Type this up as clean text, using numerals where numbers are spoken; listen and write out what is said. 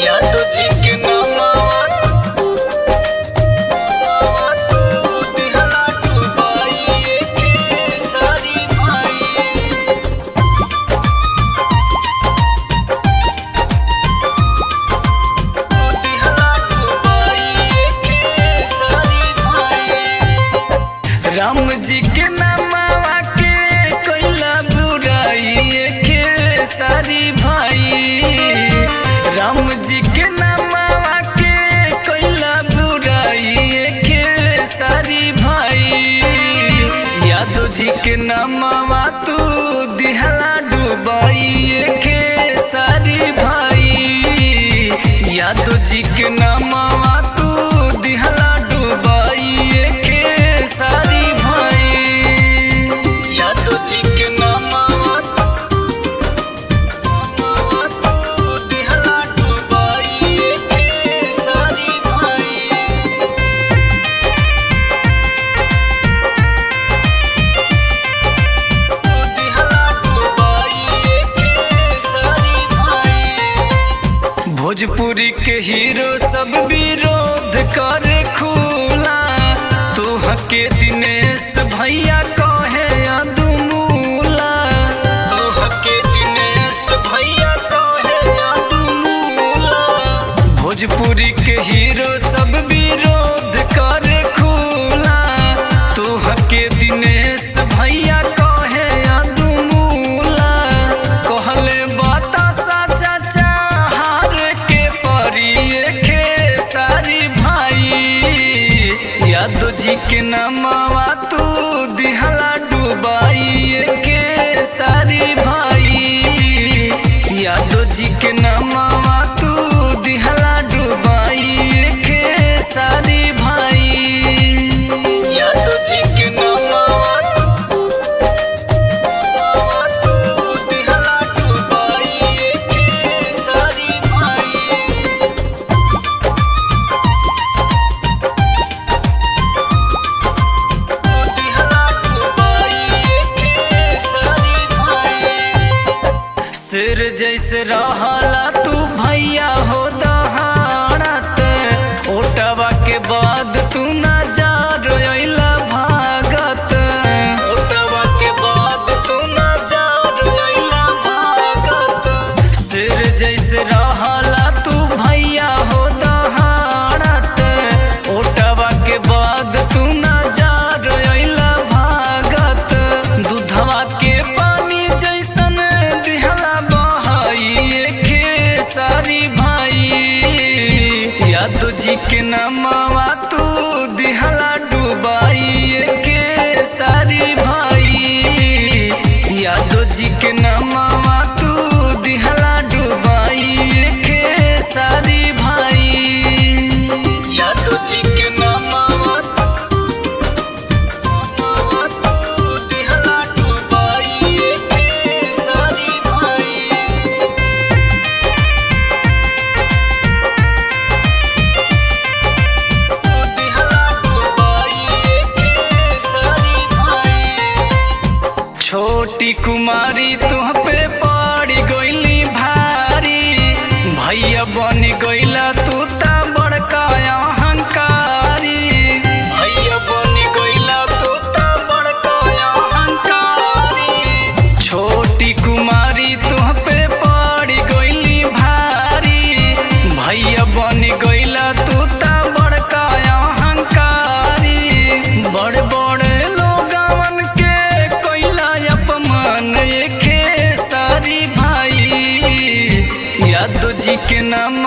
यादव जी के नामावा तू दिहला डुबाई के सारी भाई। तू दिहला डुबाई के सारी भाई। राम जी के नामावा के कैला बुराई के सारी भाई। राम जी के नामावा के कैला बुराई के सारी भाई। यादव जी के नामावा तू दिहला डुबाई के सारी भाई। यादव जी के नामावा तू दिहला डुबाई के सारी भाई। यादव जी के नामावा तू दिहला डुबाई के सारी भाई। तू दिहला डुबाई के सारी भाई। भोजपुरी के हीरो सब विरोध करे खुला। तू हके दिनेश भैया कहे अदुमूला। तू हके दिनेश भैया कहे अदुमूला। भोजपुरी के हीरो सब विरोध करे खुला। तू हके दिनेश भैया कहे अदुमूला। कहले बाता साचा चाहार के परिए के सारी भाई। यादव जी के नामावा तू दिहला डुबाई के सारी भाई। यादव जी के नामावा तू दिहला डुबाई के सारी भाई। यादव जी के नामावा तू दिहला डुबाई के सारी भाई। तू दिहला डुबाई के सारी भाई। सिर जैसे रहला तू भैया हो दहाड़त। ओटवा के बाद तू ना जा रोइला भागत। ओटवा के बाद तू ना जा रोइला भागत। सिर जैसे रहला तू भैया हो दहाड़त। ओटवा के बाद तू ना जा रोइला भागत। दूधवा के पानी जैसन दिहला बहाई के सारी भाई। यादव जी के नामावा तू दिहला डुबाई के सारी भाई। यादव जी के नामावा तू दिहला डुबाई के सारी भाई। यादव जी के नामावा तू दिहला डुबाई के सारी भाई। तू दिहला डुबाई के सारी भाई। छोटी कुमारी तुह पे पड़ी गईली भारी। भैया बन गईला तू ता बड़का अहंकारी। भैया बन गईला तू ता बड़का अहंकारी। छोटी कुमारी तुह पे पड़ी गईली भारी। भैया बन गईला तू ता बड़का अहंकारी। बड़ बड़े लोगवन के कैला अपमान के सारी भाई। यादव जी के नाम